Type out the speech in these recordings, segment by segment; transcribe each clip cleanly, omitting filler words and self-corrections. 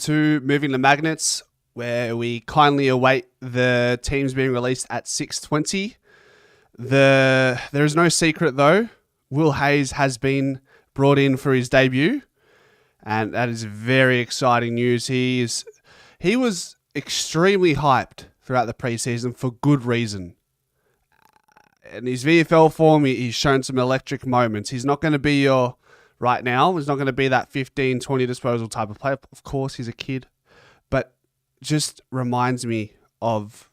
to moving the magnets, where we kindly await the teams being released at 6:20. There is no secret though. Will Hayes has been brought in for his debut, and that is very exciting news. He was extremely hyped throughout the preseason for good reason. In his VFL form, he's shown some electric moments. He's not going to be right now, he's not going to be that 15, 20 disposal type of player. Of course, he's a kid, but just reminds me of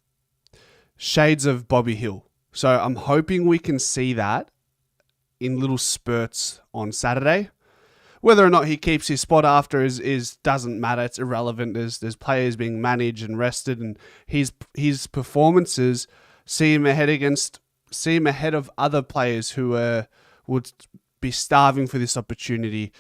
shades of Bobby Hill. So I'm hoping we can see that in little spurts on Saturday. Whether or not he keeps his spot after is doesn't matter. It's irrelevant. There's players being managed and rested, and his performances see him ahead of other players who would be starving for this opportunity.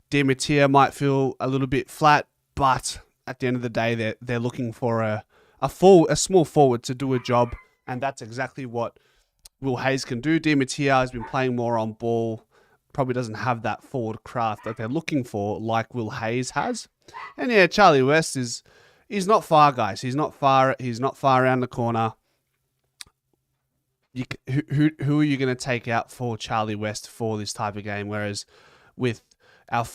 Di Mattia might feel a little bit flat, but at the end of the day, they're looking for a small forward to do a job, and that's exactly what Will Hayes can do. Di Mattia has been playing more on ball, probably doesn't have that forward craft that they're looking for like Will Hayes has. And yeah, Charlie West he's not far, guys. He's not far around the corner. Who are you going to take out for Charlie West for this type of game? Whereas with our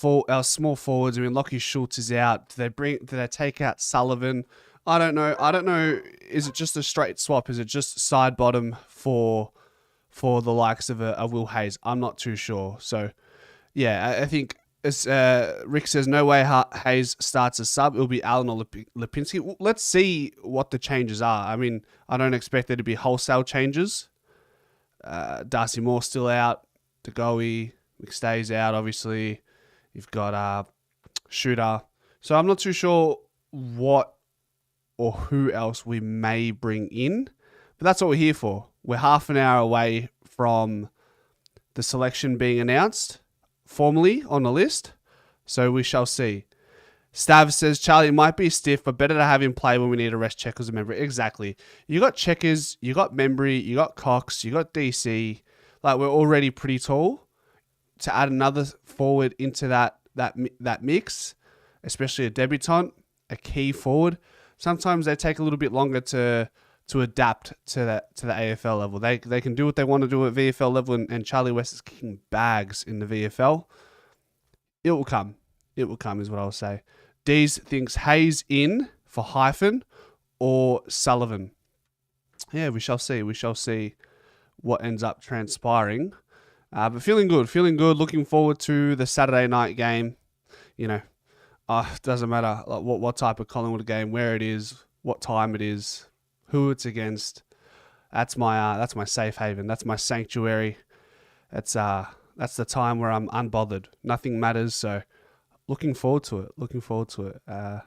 small forwards, I mean, Lockie Schultz is out. Do they take out Sullivan? I don't know. Is it just a straight swap? Is it just side bottom for the likes of a Will Hayes? I'm not too sure. So yeah, I think as Rick says, no way Hayes starts a sub. It'll be Allen or Lipinski. Let's see what the changes are. I mean, I don't expect there to be wholesale changes. Darcy Moore still out. DeGoey, McStay's out, obviously. You've got Shooter. So I'm not too sure what or who else we may bring in. But that's what we're here for. We're half an hour away from the selection being announced formally on the list. So we shall see. Stav says, Charlie, might be stiff, but better to have him play when we need to rest Checkers and Membry. Exactly. You got Checkers, you got Membry, you got Cox, you got DC. Like, we're already pretty tall. To add another forward into that mix, especially a debutant, a key forward, sometimes they take a little bit longer to adapt to the AFL level. They can do what they want to do at VFL level, and Charlie West is kicking bags in the VFL. It will come. It will come is what I'll say. Dees thinks Hayes in for Hyphen or Sullivan. Yeah, we shall see. We shall see what ends up transpiring. But feeling good. Looking forward to the Saturday night game. You know, doesn't matter like what type of Collingwood game, where it is, what time it is, who it's against. That's my safe haven. That's my sanctuary. That's the time where I'm unbothered. Nothing matters. So looking forward to it. Yeah,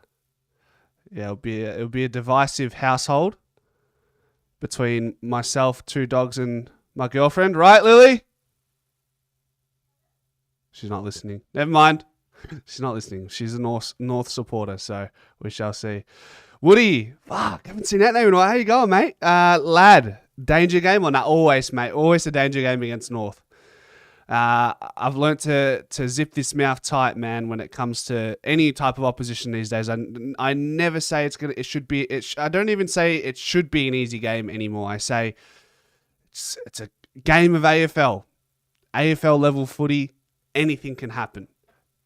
it'll be a divisive household between myself, 2 dogs, and my girlfriend. Right, Lily? She's not listening. Never mind. She's not listening. She's a North supporter, so we shall see. Woody, fuck, haven't seen that name in a while. How you going, mate? Lad, danger game or not? Always, mate. Always a danger game against North. I've learnt to zip this mouth tight, man, when it comes to any type of opposition these days. I never say I don't even say it should be an easy game anymore. I say it's a game of AFL level footy. Anything can happen.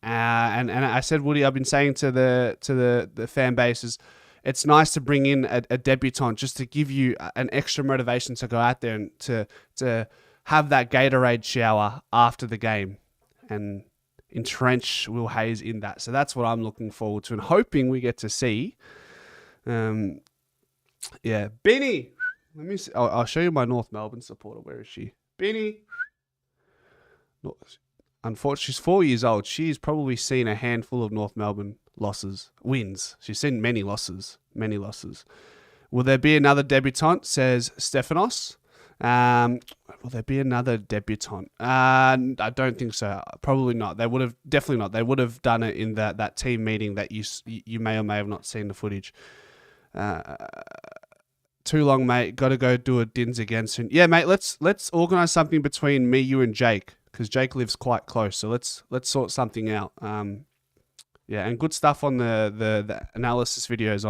And I said, Woody, I've been saying to the fan bases, it's nice to bring in a debutant just to give you an extra motivation to go out there and to have that Gatorade shower after the game and entrench Will Hayes in that. So that's what I'm looking forward to and hoping we get to see. Yeah, Benny. Let me see. I'll show you my North Melbourne supporter. Where is she? Benny. Unfortunately, she's 4 years old. She's probably seen a handful of North Melbourne wins. She's seen many losses. Will there be another debutant, says Stephanos? Will there be another debutant? I don't think so. Probably not. They would have definitely not. They would have done it in that team meeting that you may or may have not seen the footage. Too long, mate. Got to go do a dins again soon. Yeah, mate. Let's organise something between me, you, and Jake, because Jake lives quite close. So let's sort something out. Yeah, and good stuff on the analysis videos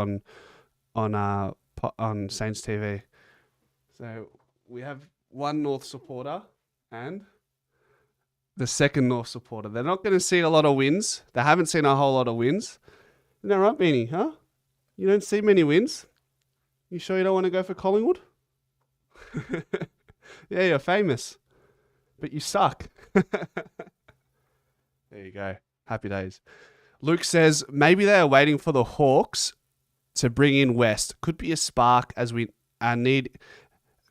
on Saints TV. So we have one North supporter and the second North supporter. They're not going to see a lot of wins. They haven't seen a whole lot of wins. Isn't that right, Beanie? Huh? You don't see many wins. You sure you don't want to go for Collingwood? Yeah, you're famous, but you suck. There you go. Happy days. Luke says maybe they are waiting for the Hawks to bring in West. Could be a spark as we need.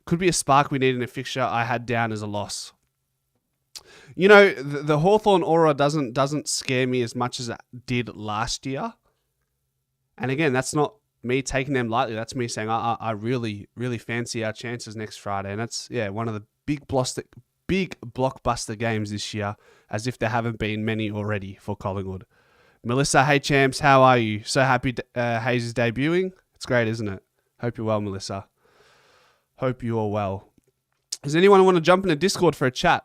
Could be a spark we need in a fixture I had down as a loss. You know, the Hawthorn aura doesn't scare me as much as it did last year. And again, that's not me taking them lightly. That's me saying I really, really fancy our chances next Friday. And that's, one of the big blockbuster games this year, as if there haven't been many already for Collingwood. Melissa, hey champs, how are you? So happy Hayes is debuting. It's great, isn't it? Hope you're well, Melissa. Hope you are well. Does anyone want to jump into Discord for a chat?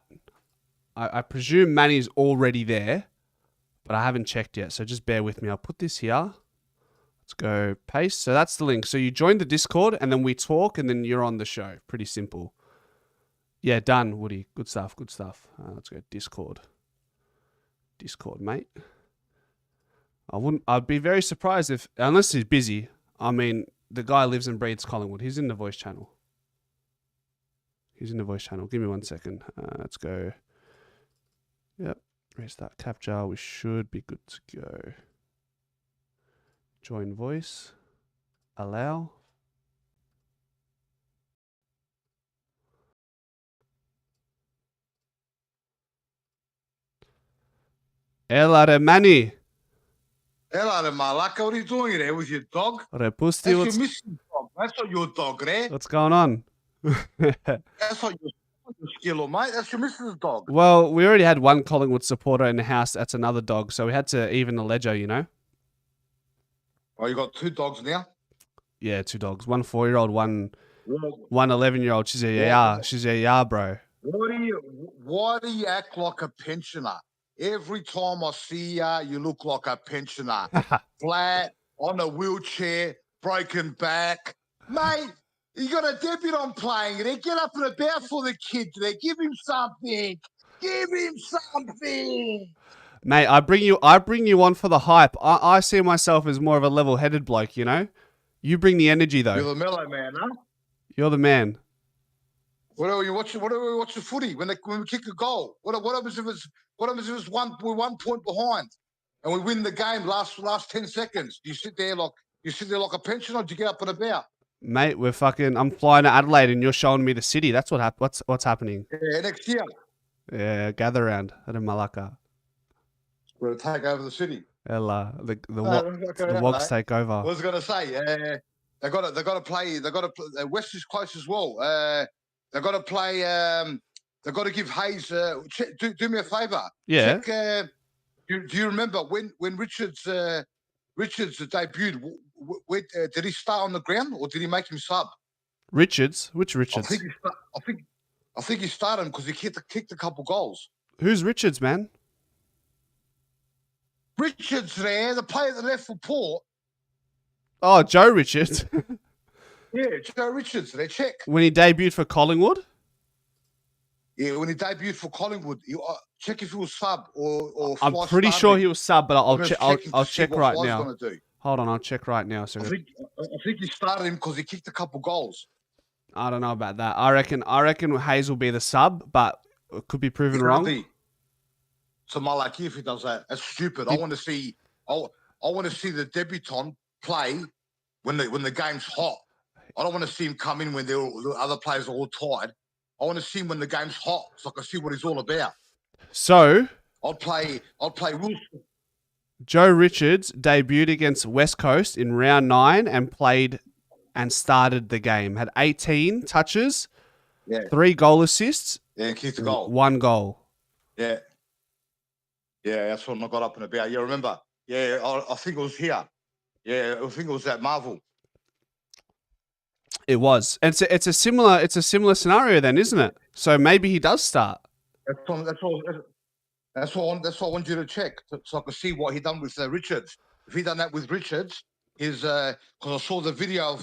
I presume Manny's already there, but I haven't checked yet, so just bear with me. I'll put this here. Let's go paste. So that's the link. So you join the Discord, and then we talk, and then you're on the show. Pretty simple. Yeah, done, Woody. Good stuff, good stuff. Let's go Discord. Discord, mate. I'd be very surprised if, unless he's busy, I mean, the guy lives and breathes Collingwood. He's in the voice channel. Give me 1 second. Let's go. Yep. Restart capture. We should be good to go. Join voice. Allow. Ela Manny. Hello, Malaka. What are you doing there with your dog? Repusti, That's your missing dog. That's not your dog there. What's going on? That's not your skillo, mate. That's your missus' dog. Well, we already had one Collingwood supporter in the house. That's another dog. So we had to even the ledger, you know? Oh, you got 2 dogs now? Yeah, 2 dogs. One 4-year-old, one 11-year-old. She's a yah, bro. Why do you act like a pensioner? Every time I see you look like a pensioner. Flat, on a wheelchair, broken back. Mate, you got a debutant playing there. Get up and about for the kid there. Give him something. Mate, I bring you on for the hype. I see myself as more of a level-headed bloke, you know? You bring the energy, though. You're the mellow man, huh? You're the man. What are we watching footy when we kick a goal? What happens if it's we're 1 point behind and we win the game last 10 seconds? Do you sit there like a pensioner, or do you get up and about? Mate, I'm flying to Adelaide and you're showing me the city. That's what's happening. Yeah, next year. Yeah, gather round at Malacca. We'll take over the city. Ella, the Wogs take over. I was gonna say, they got to play. West is close as well. They got to play. They got to give Hayes. Do me a favour. Yeah. Check, do you remember when Richards debuted? Did he start on the ground or did he make him sub? Richards? Which Richards? I think he started him because he kicked a couple goals. Who's Richards, man? Richards there, the player that left for Port. Oh, Joe Richards. Yeah, Joe Richards there. Check. When he debuted for Collingwood? Yeah, when he debuted for Collingwood, check if he was sub or. I'm pretty sure he was sub, but I'll check right now. Hold on, I'll check right now. So I think he started him because he kicked a couple goals. I don't know about that. I reckon Hayes will be the sub, but it could be proven wrong. So Malaki, if he does that, that's stupid. I want to see the debutant play when the game's hot. I don't want to see him come in when the other players are all tired. I want to see him when the game's hot, so I can see what he's all about. So I'll play Wilson. Joe Richards debuted against West Coast in round 9 and played and started the game. Had 18 touches, 3 goal assists, kicked a goal, 1 goal. Yeah, that's what I got up and about. Yeah, remember? Yeah, I think it was here. Yeah, I think it was at Marvel. It was. It's a similar scenario then, isn't it? So maybe he does start. That's all. That's what I want you to check, so I can see what he done with Richards. If he done that with Richards, his because I saw the video of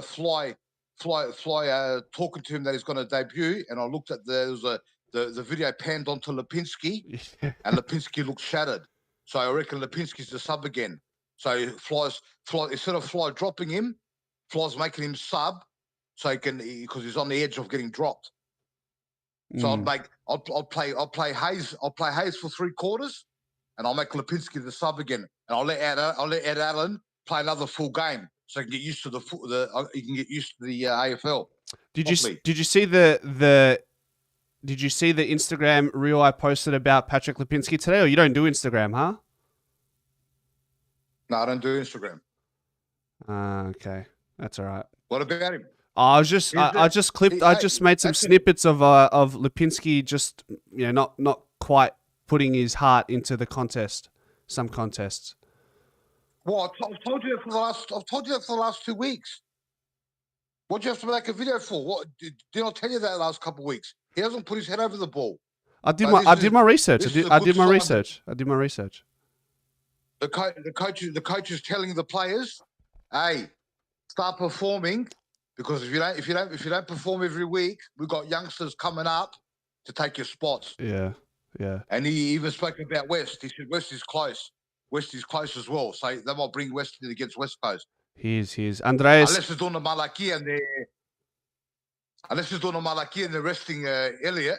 Fly talking to him that he's going to debut, and I looked at the video panned onto Lipinski, and Lipinski looked shattered. So I reckon Lipinski's the sub again. So Fly instead of Fly dropping him, Fly's making him sub, so because he's on the edge of getting dropped. So I'll play Hayes for 3 quarters, and I'll make Lipinski the sub again, and I'll let Ed Allen play another full game, so he can get used to the AFL. Did you see the Instagram reel I posted about Patrick Lipinski today? Or you don't do Instagram, huh? No, I don't do Instagram. Okay, that's all right. What about him? I just made some snippets of Lipinski just not quite putting his heart into the contest. Some contests. Well, I've told you that for the last 2 weeks. What do you have to make a video for? What did I tell you that the last couple of weeks? He hasn't put his head over the ball. I did my research. I did my research. The coach is telling the players, "Hey, start performing, because if you don't perform every week, we've got youngsters coming up to take your spots." Yeah. And he even spoke about West. He said West is close. West is close as well. So they might bring West in against West Coast. He's Andreas. Unless it's doing the Malaki and they're resting Elliot.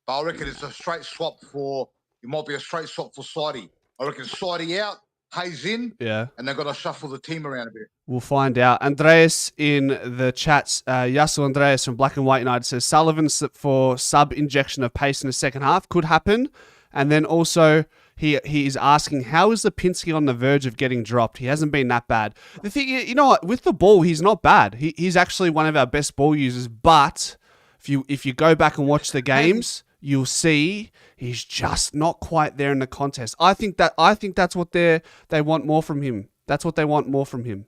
But I reckon it's a straight swap it might be a straight swap for Sidey. I reckon Sidey out, Hayes in, and they're going to shuffle the team around a bit. We'll find out. Andreas in the chats, Yasu Andreas from Black and White United says Sullivan for sub injection of pace in the second half could happen. And then also he is asking, how is Lipinski on the verge of getting dropped? He hasn't been that bad. The thing, you know what, with the ball, he's not bad. He's actually one of our best ball users. But if you go back and watch the games, you'll see he's just not quite there in the contest. I think that's what they want more from him. That's what they want more from him.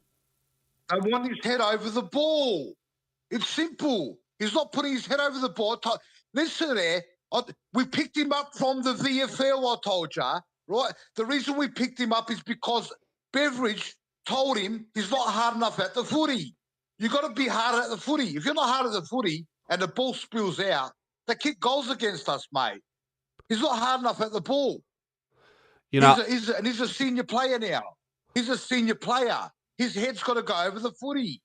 I want his head over the ball. It's simple. He's not putting his head over the ball. Listen there. We picked him up from the VFL, I told you, right? The reason we picked him up is because Beveridge told him he's not hard enough at the footy. You got to be hard at the footy. If you're not hard at the footy and the ball spills out, they kick goals against us, mate. He's not hard enough at the ball. He's a senior player now. He's a senior player. His head's got to go over the footy.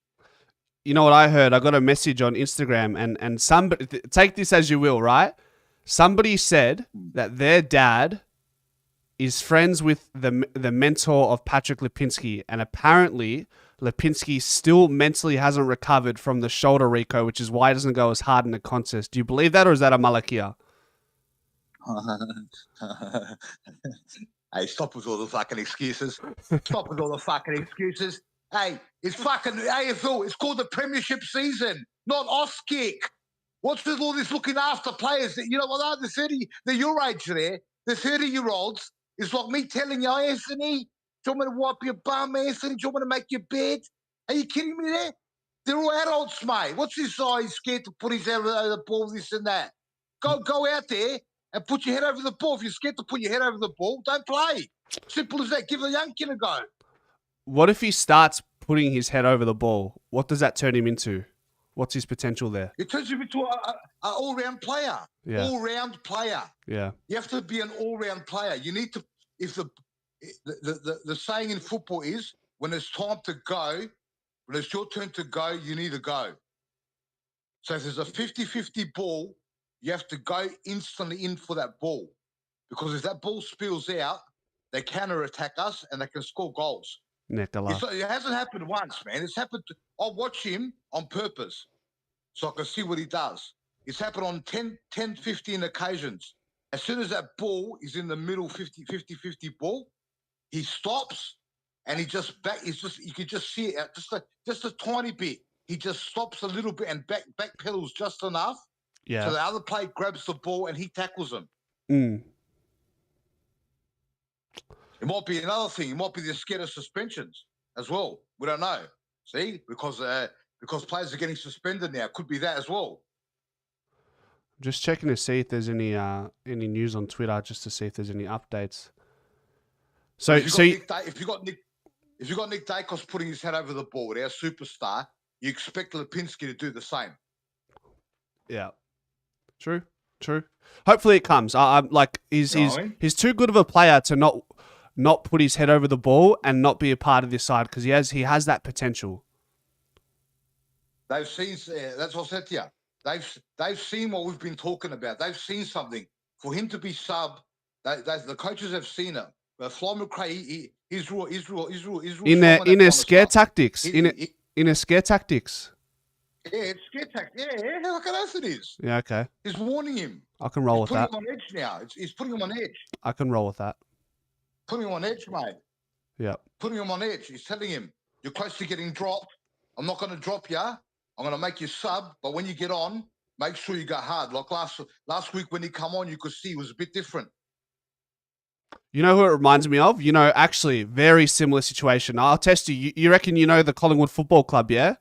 You know what I heard? I got a message on Instagram, and somebody, take this as you will, right? Somebody said that their dad is friends with the mentor of Patrick Lipinski, and apparently Lipinski still mentally hasn't recovered from the shoulder Rico, which is why he doesn't go as hard in the contest. Do you believe that, or is that a malakia? Hey, stop with all the fucking excuses. Stop with all the fucking excuses. Hey, it's fucking AFL. It's called the Premiership season, not Auskick. What's with all this looking after players? You know what? They're your age there. The 30-year-olds. It's like me telling you, Anthony, do you want me to wipe your bum, Anthony? Do you want me to make your bed? Are you kidding me there? They're all adults, mate. What's this guy? He's scared to put his head over the ball, this and that. Go out there and put your head over the ball. If you're scared to put your head over the ball, don't play. Simple as that. Give the young kid a go. What if he starts putting his head over the ball? What does that turn him into? What's his potential there? It turns him into an all-round player. Yeah. All-round player. Yeah. You have to be an all-round player. You need to. If the saying in football is, when it's time to go, when it's your turn to go, you need to go. So if there's a 50-50 ball, you have to go instantly in for that ball. Because if that ball spills out, they counter-attack us and they can score goals. It hasn't happened once, man. It's happened. I'll watch him on purpose so I can see what he does. It's happened on 10, 15 occasions. As soon as that ball is in the middle 50-50 ball, he stops and you can just see it just a tiny bit. He just stops a little bit and back pedals just enough. Yeah. So the other player grabs the ball and he tackles him. It might be another thing. It might be they're scared of suspensions as well. We don't know. See, because players are getting suspended now. Could be that as well. Just checking to see if there's any news on Twitter, just to see if there's any updates. So if you got Nick Dacos putting his head over the ball, our superstar, you expect Lipinski to do the same. Yeah, true. Hopefully it comes. I'm like he's too good of a player to not put his head over the ball and not be a part of this side because he has that potential. They've seen that's what I said to you. They've seen what we've been talking about. They've seen something. For him to be sub, the coaches have seen it. But Fly McRae, he's in a scare tactics. In a scare tactics. Yeah, it's scare tactics. Yeah, look at us it is. Yeah, okay. He's warning him. I can roll with that. He's putting him on edge now. He's putting him on edge. I can roll with that. Putting him on edge, mate. Yeah. Putting him on edge. He's telling him, you're close to getting dropped. I'm not going to drop you. I'm going to make you sub. But when you get on, make sure you go hard. Like last week when he come on, you could see it was a bit different. You know who it reminds me of? Actually, very similar situation. I'll test you. You reckon you know the Collingwood Football Club, yeah?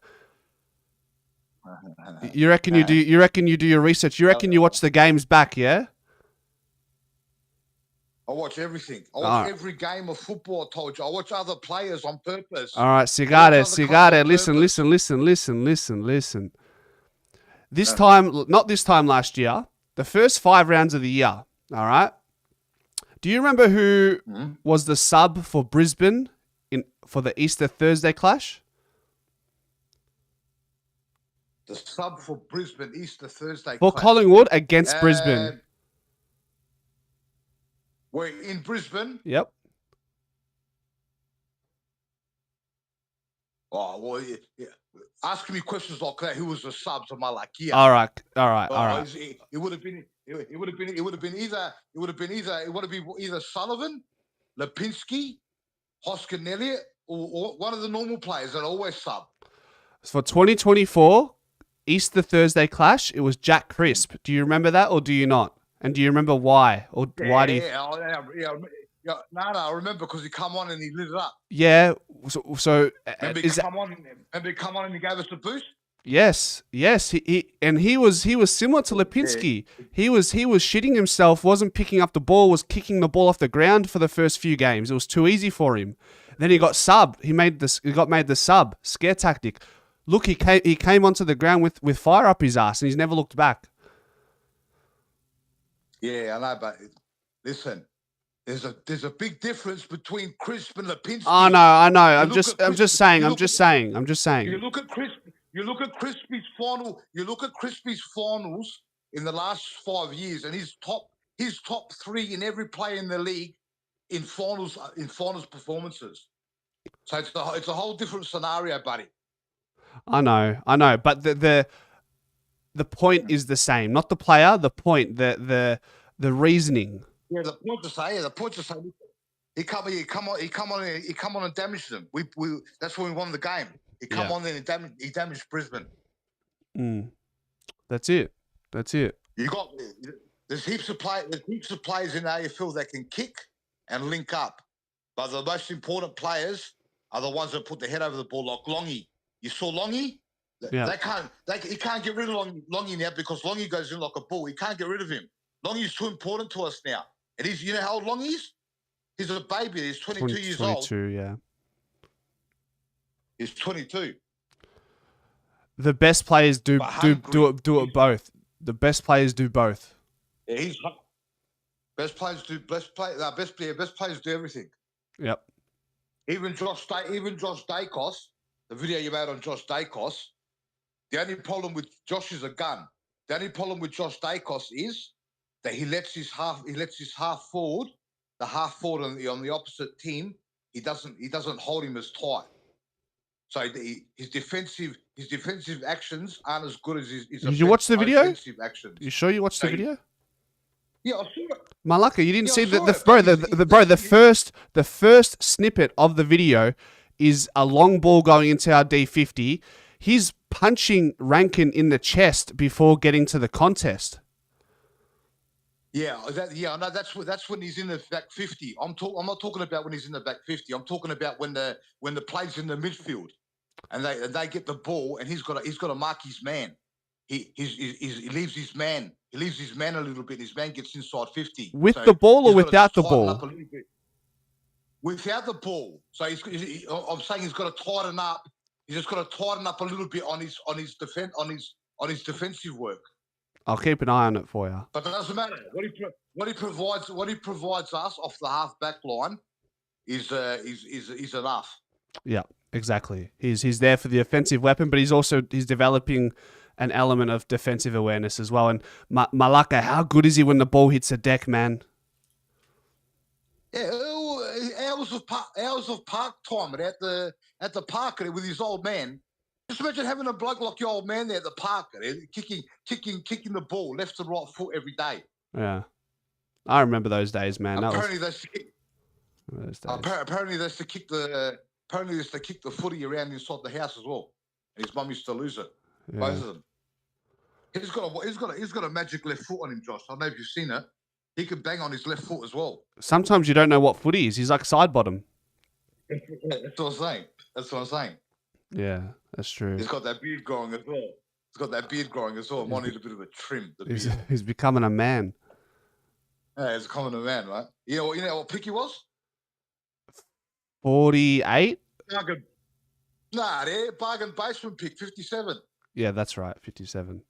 You reckon you do? You reckon you do your research? You reckon you watch the games back, yeah? I watch everything. I watch every game of football. I told you. I watch other players on purpose. All right, Cigare. Listen. Not this time last year. The first 5 rounds of the year. All right. Do you remember who was the sub for Brisbane for the Easter Thursday clash? The sub for Brisbane Easter Thursday for clash. Collingwood against Brisbane. We're in Brisbane. Yep. Oh well, yeah. Asking me questions like that. Who was the subs? Am I like, yeah? All right. It would have been either Sullivan, Lipinski, Hoskin Elliott, or one of the normal players that always sub. For 2024 Easter Thursday clash, it was Jack Crisp. Do you remember that, or do you not? And do you remember why? Or why do you? No, I remember because he come on and he lit it up. Yeah. So remember he come on and he gave us a boost. Yes. He was similar to Lipinski. Yeah. He was shitting himself. Wasn't picking up the ball. Was kicking the ball off the ground for the first few games. It was too easy for him. Then he got sub. He got made the sub. Scare tactic. Look, he came onto the ground with fire up his ass, and he's never looked back. Yeah, I know, but listen, there's a big difference between Crisp and Lipinski. I know. I'm just saying. You look at Crispy's final. You look at Crispy's finals in the last 5 years, and his top 3 in every player in the league in finals performances. So it's a whole different scenario, buddy. I know, but the point is the same, not the player. The point, the reasoning. Yeah, the point to say. He come on and damaged them. We that's when we won the game. He come on and he damaged Brisbane. That's it. There's heaps of players in AFL that can kick and link up, but the most important players are the ones that put their head over the ball, like Longy. You saw Longy? Yeah. He can't get rid of Longy now because Longy goes in like a bull. He can't get rid of him. Longy's too important to us now. And you know how old Longy is? He's a baby. He's 22 years old. 22, yeah. He's 22. The best players do it both. The best players do both. Yeah, best players do everything. Yep. Even Josh Dacos, the video you made on Josh Dacos, the only problem with Josh is a gun. The only problem with Josh Dacos is that he lets his half forward, the half forward on the opposite team, he doesn't hold him as tight. So his defensive actions aren't as good as his Did you watch the video? Offensive actions. You sure you watched the video? Yeah, I saw it. Malaka, you didn't see the first snippet of the video is a long ball going into our D50. He's punching Rankin in the chest before getting to the contest. Yeah, I know that's when he's in the back 50. I'm not talking about when he's in the back 50. I'm talking about when the play's in the midfield and they get the ball and he's got to mark his man. he leaves his man. He leaves his man a little bit. His man gets inside 50. With the ball or he's gotta without just the tighten ball? up a little bit. Without the ball. So I'm saying he's got to tighten up. He's just got to tighten up a little bit on his defensive work. I'll keep an eye on it for you. But it doesn't matter. What he provides us off the half back line is enough. Yeah, exactly. He's there for the offensive weapon, but he's developing an element of defensive awareness as well. And Malaka, how good is he when the ball hits the deck, man? Yeah, hours of park time at the park with his old man. Just imagine having a bloke like your old man there at the park, kicking the ball left and right foot every day. Yeah, I remember those days, man. Apparently, they used to kick the footy around inside the house as well, and his mum used to lose it. Yeah. Both of them. He's got a magic left foot on him, Josh. I don't know if you've seen it. He can bang on his left foot as well. Sometimes you don't know what foot he is. He's like side bottom. That's what I'm saying. Yeah, that's true. He's got that beard growing as well. Might need a bit of a trim. He's becoming a man. Yeah, he's becoming a man, right? You know what pick he was? 48? Bargain basement pick, 57. Yeah, that's right, 57.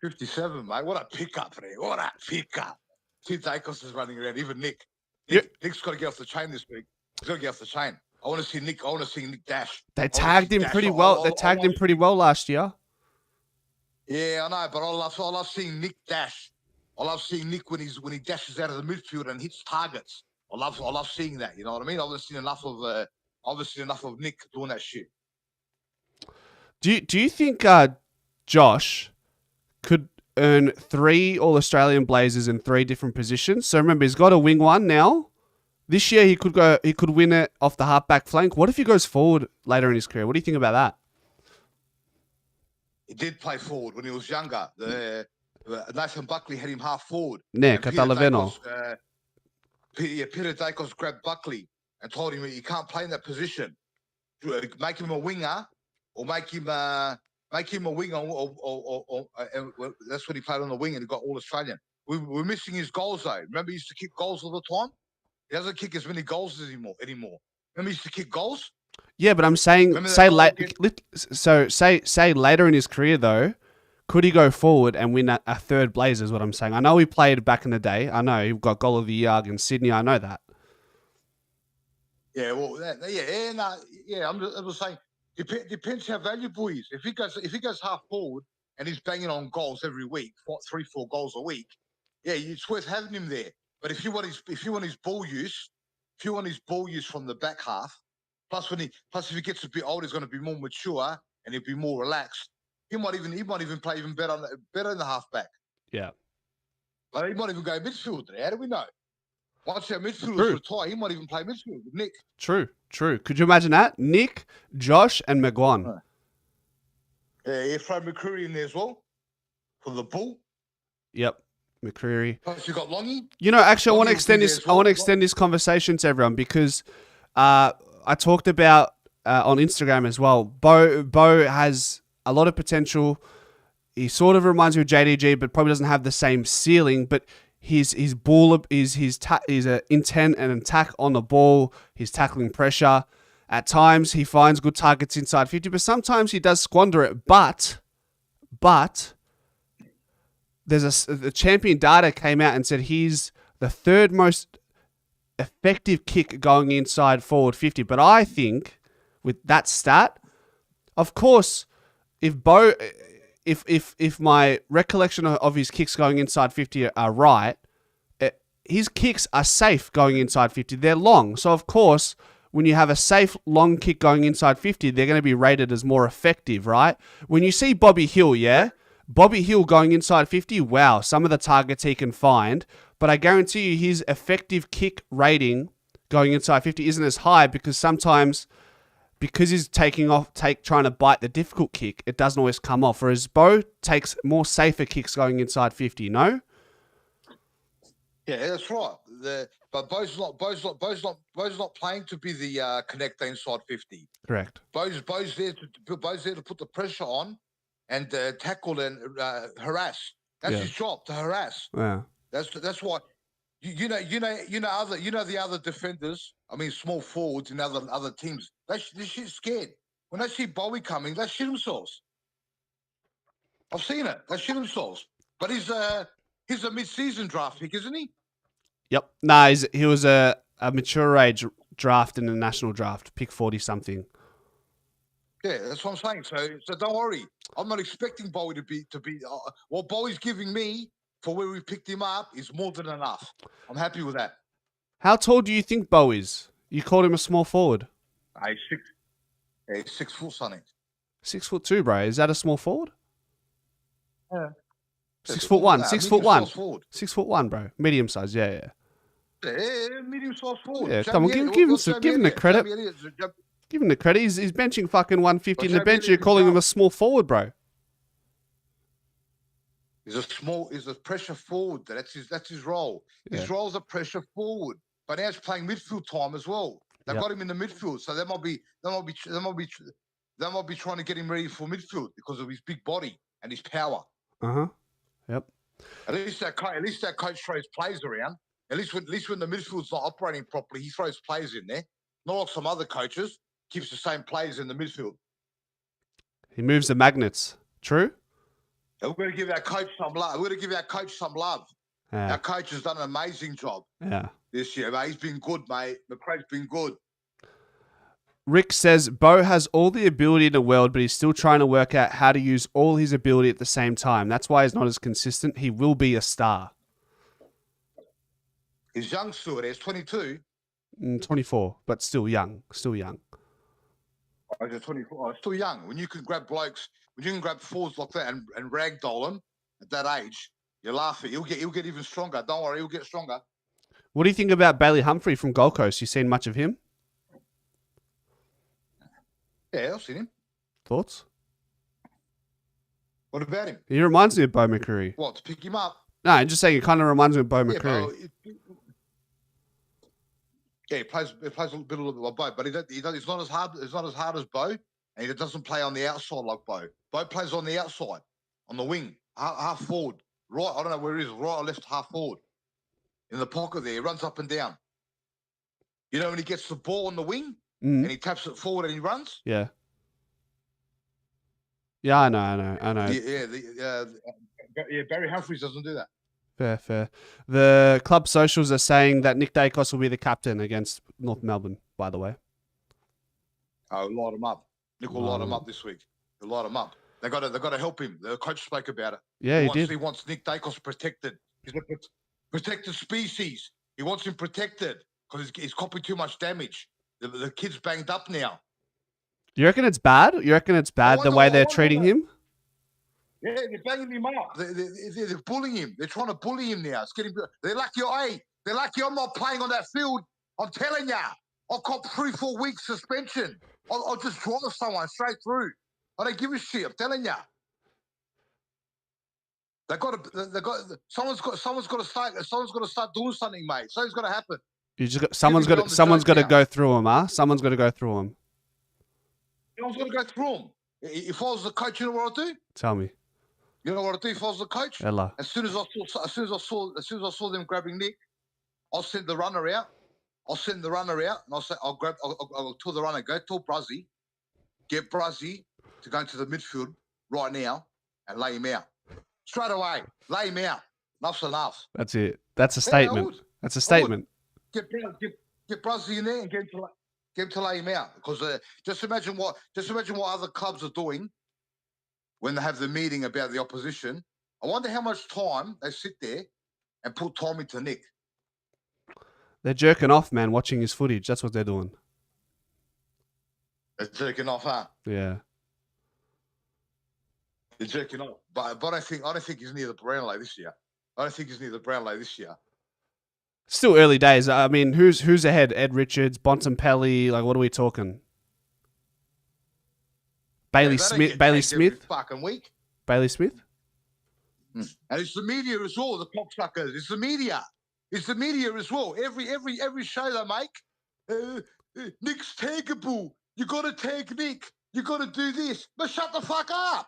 57, mate. What a pickup there. What a pickup. See, Dacos is running around. Even Nick's got to get off the chain this week. He's got to get off the chain. I want to see Nick dash. They tagged him pretty well. They tagged him pretty well last year. Yeah, I know, but I love seeing Nick dash. I love seeing Nick when he dashes out of the midfield and hits targets. I love seeing that. You know what I mean? I've seen enough of Nick doing that shit. Do you think Josh could earn 3 All-Australian Blazers in 3 different positions? So remember, he's got a wing one now. This year he could win it off the half-back flank. What if he goes forward later in his career? What do you think about that? He did play forward when he was younger. Nathan Buckley had him half forward. Peter Dacos grabbed Buckley and told him you can't play in that position. Make him a winger, or make him a winger, or that's when he played on the wing and he got all Australian. We're missing his goals though. Remember, he used to kick goals all the time. He doesn't kick as many goals anymore. Remember, he used to kick goals. Yeah, but I'm saying, say later in his career though, could he go forward and win a third Blazer? Is what I'm saying. I know he played back in the day. I know he got goal of the year against Sydney. I know that. Yeah, well, I'm just saying. Depends how valuable he is. If he goes half forward and he's banging on goals every week, 3-4 goals a week, yeah, it's worth having him there. But if you want his ball use, from the back half, plus if he gets a bit older, he's going to be more mature and he'll be more relaxed. He might even play even better in the half back. Yeah, like he might even go midfield. How do we know? Once our midfielders retire, he might even play midfield with Nick. True. Could you imagine that? Nick, Josh, and McGuan. Yeah, throw McCreary in there as well for the bull. Yep, McCreary. Plus you got Longy. You know, actually, I want to extend this. I want to extend this conversation to everyone because I talked about on Instagram as well. Bo has a lot of potential. He sort of reminds me of JDG, but probably doesn't have the same ceiling. But his intent and attack on the ball, his tackling pressure. At times, he finds good targets inside 50, but sometimes he does squander it. But there's the champion data came out and said he's the 3rd most effective kick going inside forward 50. But I think with that stat, of course, if my recollection of his kicks going inside 50 are right, his kicks are safe going inside 50. They're long. So, of course, when you have a safe long kick going inside 50, they're going to be rated as more effective, right? When you see Bobby Hill, Bobby Hill going inside 50, wow, some of the targets he can find. But I guarantee you his effective kick rating going inside 50 isn't as high because sometimes, because he's trying to bite the difficult kick, it doesn't always come off. Whereas Bo takes more safer kicks going inside 50, no? Yeah, that's right. But Bo's not playing to be the connector inside 50. Correct. Bo's there to put the pressure on and tackle and harass. That's his job, to harass. Yeah. That's why you know the other defenders. I mean, small forwards in other teams. They're shit scared when they see Bowie coming. They shit themselves. I've seen it. They shit themselves. But he's a mid-season draft pick, isn't he? Yep. Nah, he was a mature age draft in the national draft, pick 40-something. Yeah, that's what I'm saying. So don't worry. I'm not expecting Bowie to be. What Bowie's giving me for where we picked him up is more than enough. I'm happy with that. How tall do you think Bowie is? You called him a small forward. He's 6 foot something. 6'2", bro. Is that a small forward? Yeah. 6'1". 6'1". 6'1", 6'1", bro. Medium size. Yeah. Yeah, medium-sized forward. Yeah, come on, give him the credit. Give him the credit. He's benching fucking 150 in the bench. You're calling him a small forward, bro. He's a pressure forward. That's his role. His role's a pressure forward. But now he's playing midfield time as well. They've got him in the midfield, so they might be trying to get him ready for midfield because of his big body and his power. Yep. At least that coach throws players around. At least when the midfield's not operating properly, he throws players in there. Not like some other coaches, keeps the same players in the midfield. He moves the magnets. True? We're going to give our coach some love. Yeah. Our coach has done an amazing job this year, mate. He's been good, mate. McRae's been good. Rick says, Bo has all the ability in the world, but he's still trying to work out how to use all his ability at the same time. That's why he's not as consistent. He will be a star. He's young still. He's 22. 24, but still young. Oh, he's 24. Still young. When you can grab forwards like that and ragdoll them at that age, you laugh at. He'll get even stronger. Don't worry, he'll get stronger. What do you think about Bailey Humphrey from Gold Coast? You seen much of him? Yeah, I've seen him. Thoughts? What about him? He reminds me of Bo McCreary. What, to pick him up? No, I'm just saying he kind of reminds me of Bo McCreary. He plays a little bit like Bo, but he's not as hard. It's not as hard as Bo, and he doesn't play on the outside like Bo. Bo plays on the outside, on the wing, half forward, right. I don't know where he is, right or left, half forward, in the pocket there. He runs up and down. You know when he gets the ball on the wing and he taps it forward and he runs. Yeah. Yeah, I know. Yeah, Barry Humphries doesn't do that. Fair. The club socials are saying that Nick Dacos will be the captain against North Melbourne, by the way. Oh, light him up. Nick will light him up this week. He'll light him up. They got to help him. The coach spoke about it. Yeah, he did. He wants Nick Dacos protected. He's a protected species. He wants him protected because he's copying too much damage. The kid's banged up now. You reckon it's bad? The way they're treating him? Yeah, they're banging him up. They're bullying him. They're trying to bully him now. They're lucky. They're lucky I'm not playing on that field. I'm telling you, I'll cop 3-4 weeks suspension. I'll just drive someone straight through. I don't give a shit. I'm telling you. Someone's got to start doing something, mate. Something's got to happen. Someone's got to go through him, huh? Someone's got to go through him. Someone's got to go through him. If I was the coach, you know what I'd do? Tell me. You know what I'd do if I was the coach? Ella. As soon as I saw them grabbing Nick, I'll send the runner out. And I'll tell the runner, go tell Bruzzy, get Bruzzy to go into the midfield right now and lay him out. Straight away, lay him out. Enough's enough. That's it. That's a statement. That's a statement. Get Bruzzy in there and get him to lay him out. Because just imagine what other clubs are doing when they have the meeting about the opposition. I wonder how much time they sit there and put time into Nick. They're jerking off, man, watching his footage. That's what they're doing. They're jerking off, huh? Yeah. They're jerking off. But I don't think he's near the Brownlow this year. Still early days. I mean, who's ahead? Ed Richards, Bontempelli, like what are we talking? Bailey Smith. Fucking week. Bailey Smith. And it's the media as well, the cocksuckers. It's the media as well. Every show they make, Nick's taggable. You got to tag Nick. You got to do this. But shut the fuck up.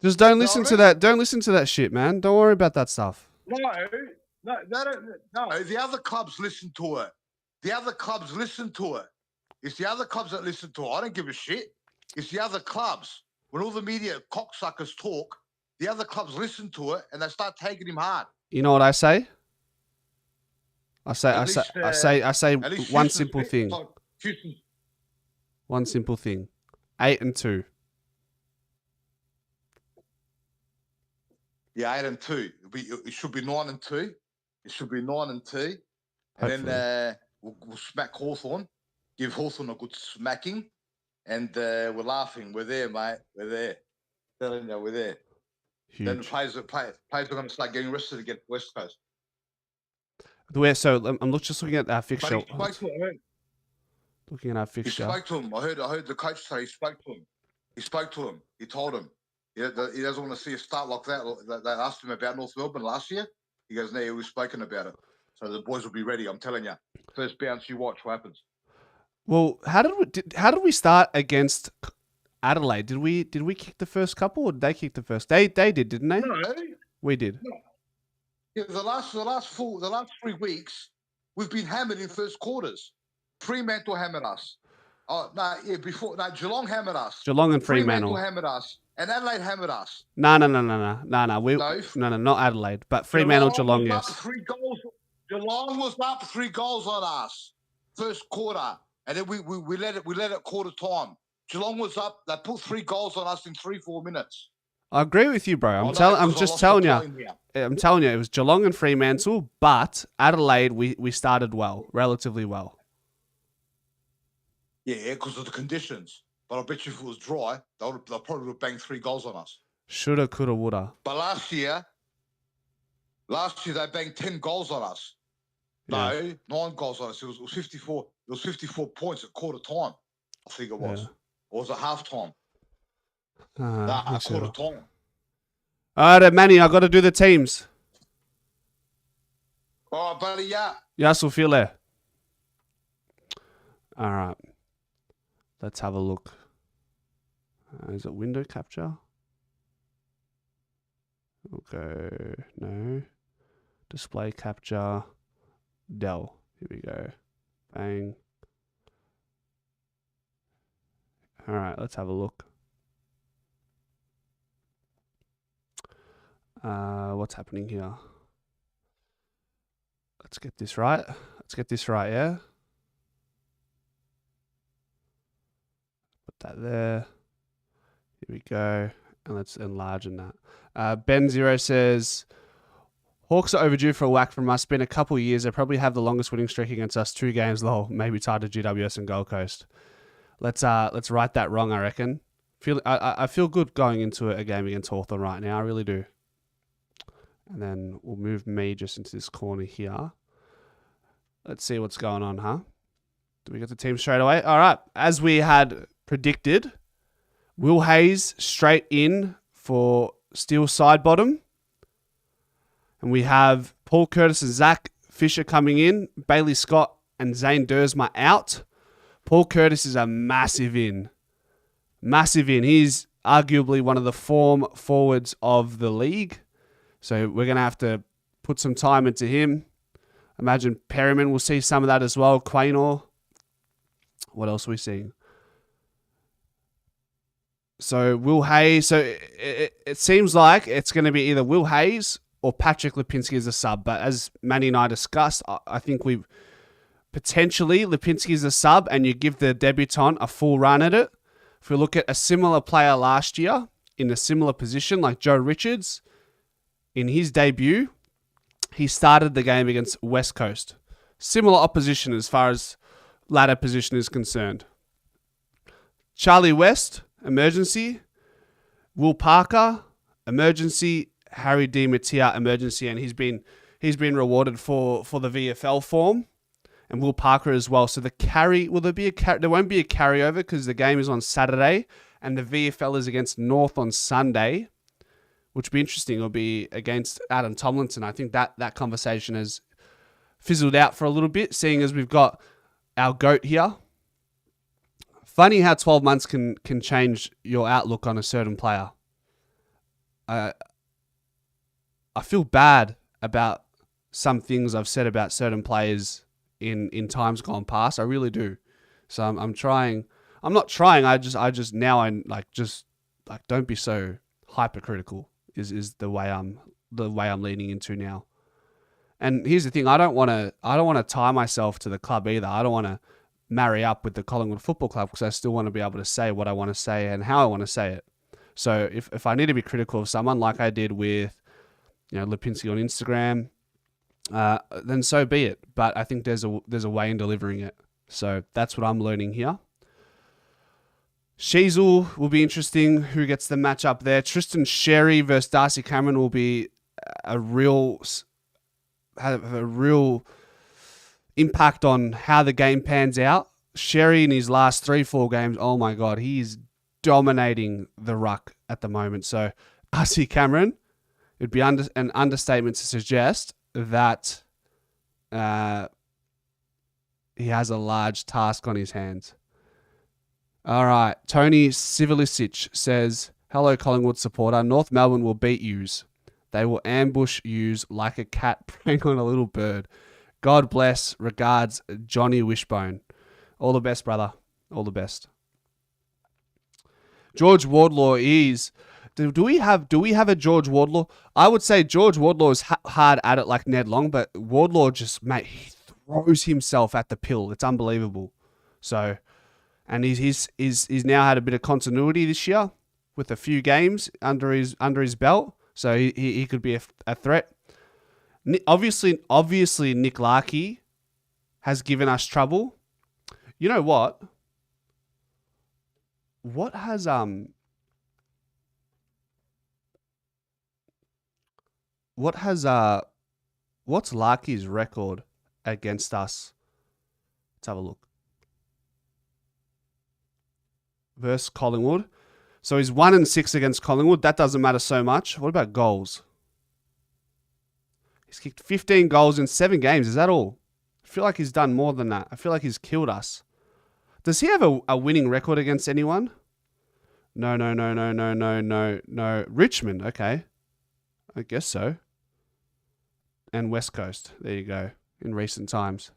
Just don't listen to that. Don't listen to that shit, man. Don't worry about that stuff. No, they don't. No, the other clubs listen to it. The other clubs listen to it. It's the other clubs that listen to it. I don't give a shit. It's the other clubs. When all the media cocksuckers talk, the other clubs listen to it and they start taking him hard. You know what I say? I say one simple thing. One simple thing. 8-2. Yeah, 8-2. It should be 9-2. It should be 9-2. And then we'll smack Hawthorn. Give Hawthorn a good smacking. And we're laughing. We're there, mate. We're there. Telling you, we're there. Huge. Then the players are going to start getting rested against West Coast. So I'm just looking at our fixture. Looking at our fixture. He spoke to him. I heard the coach say he spoke to him. He told him. He doesn't want to see a start like that. They asked him about North Melbourne last year. He goes, no, we've spoken about it. So the boys will be ready. I'm telling you. First bounce, you watch what happens. Well, how did we start against Adelaide? Did we kick the first couple, or did they kick the first? They did, didn't they? No, we did. No. Yeah, the last 3 weeks, we've been hammered in first quarters. Fremantle hammered us. Oh no, yeah, Geelong hammered us. Geelong and Fremantle hammered us, and Adelaide hammered us. No. No, not Adelaide, but Fremantle, Geelong, yes. 3 goals. Geelong was up 3 goals on us first quarter, and then we let it quarter time. Geelong was up. They put 3 goals on us in 3-4 minutes. I agree with you, bro. I'm just telling you. I'm telling you, it was Geelong and Fremantle, but Adelaide, we started well, relatively well. Yeah, because of the conditions. But I bet you if it was dry, they'll probably would have banged 3 goals on us. Shoulda, coulda, woulda. But last year they banged 10 goals on us. Yeah. No, 9 goals on us. It was 54. It was 54 points at quarter time. I think it was. Yeah. Or was it half time? Quarter time. All right, Manny, I got to do the teams. All right, buddy. Yeah. Yes, we'll feel there. All right. Let's have a look. Is it window capture? Okay. No. Display capture. Dell. Here we go. Bang. All right. Let's have a look. What's happening here? Let's get this right. Yeah. Put that there. Here we go. And let's enlarge that. Ben Zero says, Hawks are overdue for a whack from us. Been a couple of years. They probably have the longest winning streak against us. 2 games low. Maybe tied to GWS and Gold Coast. Let's right that wrong, I reckon. I feel good going into a game against Hawthorn right now. I really do. And then we'll move me just into this corner here. Let's see what's going on, huh? Do we get the team straight away? All right. As we had predicted, Will Hayes straight in for Steel side bottom. And we have Paul Curtis and Zach Fisher coming in. Bailey Scott and Zane Dersma out. Paul Curtis is a massive in. Massive in. He's arguably one of the form forwards of the league. So we're going to have to put some time into him. Imagine Perryman will see some of that as well. Quaynor. What else are we seeing? So Will Hayes. So it seems like it's going to be either Will Hayes or Patrick Lipinski as a sub. But as Manny and I discussed, I think we potentially Lipinski is a sub and you give the debutant a full run at it. If we look at a similar player last year in a similar position like Joe Richards, in his debut, he started the game against West Coast. Similar opposition as far as ladder position is concerned. Charlie West, emergency. Will Parker, emergency. Harry Di Mattia, emergency. And he's been rewarded for the VFL form. And Will Parker as well. So there won't be a carryover because the game is on Saturday and the VFL is against North on Sunday. Which will be interesting. It'll be against Adam Tomlinson. I think that conversation has fizzled out for a little bit, seeing as we've got our GOAT here. Funny how 12 months can change your outlook on a certain player. I feel bad about some things I've said about certain players in times gone past. I really do. So I'm trying. I'm not trying. I just now I just don't be so hypercritical. Is the way I'm leaning into now. And here's the thing: I don't want to tie myself to the club either. I don't want to marry up with the Collingwood Football Club because I still want to be able to say what I want to say and how I want to say it. So if I need to be critical of someone like I did with, Lipinski on Instagram, then so be it. But I think there's a way in delivering it. So that's what I'm learning here. Sheasel will be interesting. Who gets the match up there? Tristan Sherry versus Darcy Cameron will be have a real impact on how the game pans out. Sherry in his last 3-4 games, oh my God, he is dominating the ruck at the moment. So Darcy Cameron, it'd be an understatement to suggest that he has a large task on his hands. All right. Tony Sivilicic says, hello, Collingwood supporter. North Melbourne will beat yous. They will ambush yous like a cat preying on a little bird. God bless. Regards, Johnny Wishbone. All the best, brother. All the best. George Wardlaw is... Do we have a George Wardlaw? I would say George Wardlaw is hard at it like Ned Long, but Wardlaw just, mate, he throws himself at the pill. It's unbelievable. So, and he's now had a bit of continuity this year with a few games under his belt. So he could be a threat. Obviously, Nick Larkey has given us trouble. You know what? What's Larkey's record against us? Let's have a look. Versus Collingwood. So he's 1-6 against Collingwood. That doesn't matter so much. What about goals? He's kicked 15 goals in 7 games. Is that all? I feel like he's done more than that. I feel like he's killed us. Does he have a winning record against anyone? No. Richmond, okay. I guess so. And West Coast. There you go. In recent times.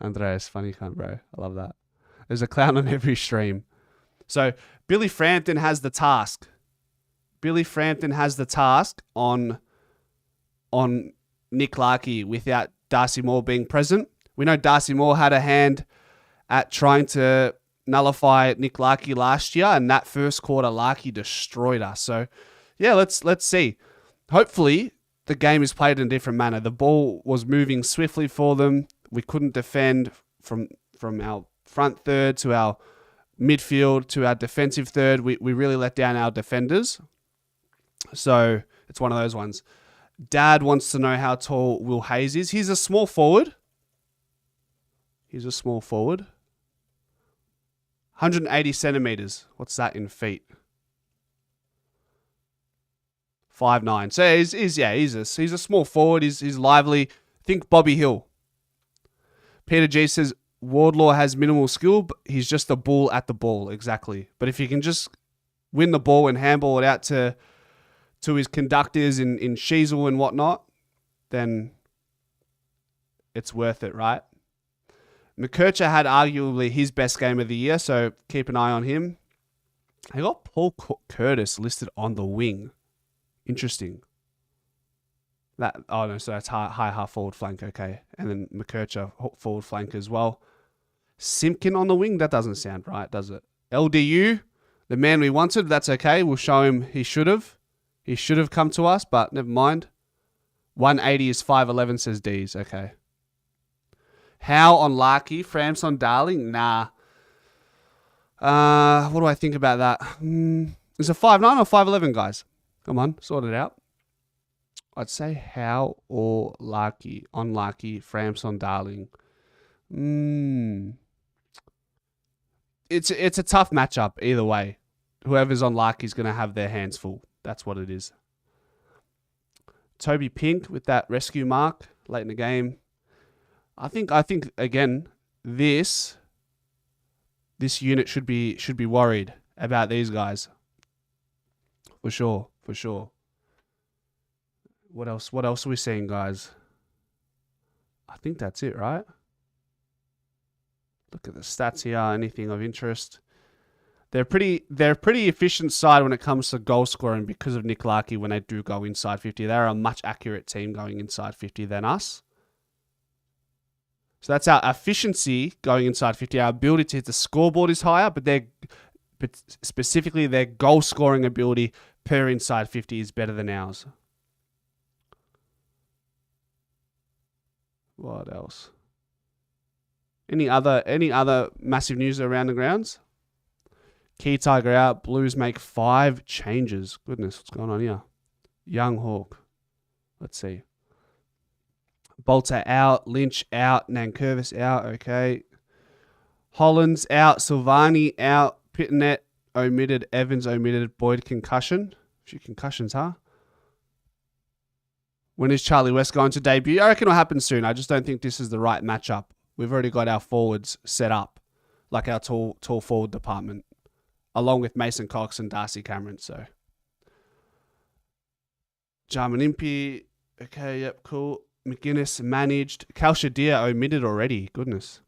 Andreas, funny cunt, bro. I love that. There's a clown on every stream. So Billy Frampton has the task. Billy Frampton has the task on Nick Larkey without Darcy Moore being present. We know Darcy Moore had a hand at trying to nullify Nick Larkey last year, and that first quarter, Larkey destroyed us. So, yeah, let's see. Hopefully, the game is played in a different manner. The ball was moving swiftly for them. We couldn't defend from our front third to our midfield to our defensive third. We really let down our defenders. So it's one of those ones. Dad wants to know how tall Will Hayes is. He's a small forward. 180 centimeters. What's that in feet? 5'9". So he's a small forward. He's lively. Think Bobby Hill. Peter G says Wardlaw has minimal skill, but he's just a bull at the ball. Exactly. But if he can just win the ball and handball it out to his conductors in Sheasel and whatnot, then it's worth it, right? McKercher had arguably his best game of the year, so keep an eye on him. I got Paul Curtis listed on the wing. Interesting. So that's high half forward flank, okay. And then McKercher forward flank as well. Simpkin on the wing, that doesn't sound right, does it? LDU, the man we wanted, that's okay. We'll show him he should have. He should have come to us, but never mind. 180 is 5'11", says D's, okay. How on Larkey? Frams on Darling? Nah. What do I think about that? Is it 5'9" or 5'11", guys? Come on, sort it out. I'd say How or Larkey. On Larkey, Frams on Darling. It's a tough matchup either way. Whoever's on Larkey's going to have their hands full. That's what it is. Toby Pink with that rescue mark late in the game. I think again, this This unit should be worried about these guys. For sure. What else are we seeing, guys? I think that's it, right? Look at the stats here. Anything of interest? They're pretty efficient side when it comes to goal scoring because of Nick Larkey when they do go inside 50. They're a much accurate team going inside 50 than us. So that's our efficiency going inside 50. Our ability to hit the scoreboard is higher, but specifically their goal scoring ability per inside 50 is better than ours. What else? Any other massive news around the grounds? Key Tiger out. Blues make 5 changes. Goodness, what's going on here? Young Hawk. Let's see. Bolter out. Lynch out. Nankervis out. Okay. Hollands out. Silvani out. Pittonet omitted. Evans omitted. Boyd concussion. A few concussions, huh? When is Charlie West going to debut? I reckon it'll happen soon. I just don't think this is the right matchup. We've already got our forwards set up, like our tall forward department, along with Mason Cox and Darcy Cameron. So, Jarman Impey, okay, yep, cool. McGuinness managed. Cal Shadir omitted already. Goodness.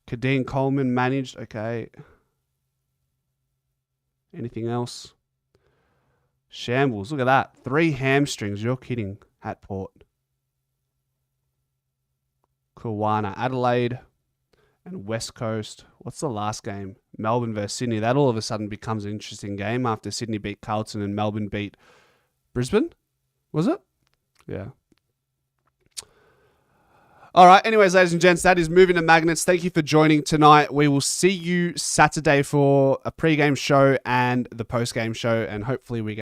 Kadeen Coleman managed. Okay. Anything else? Shambles. Look at that. 3 hamstrings. You're kidding. At Port. Kawana, Adelaide, and West Coast. What's the last game? Melbourne versus Sydney. That all of a sudden becomes an interesting game after Sydney beat Carlton and Melbourne beat Brisbane. Was it? Yeah. All right. Anyways, ladies and gents, that is Moving to Magnets. Thank you for joining tonight. We will see you Saturday for a pre-game show and the post-game show, and hopefully we get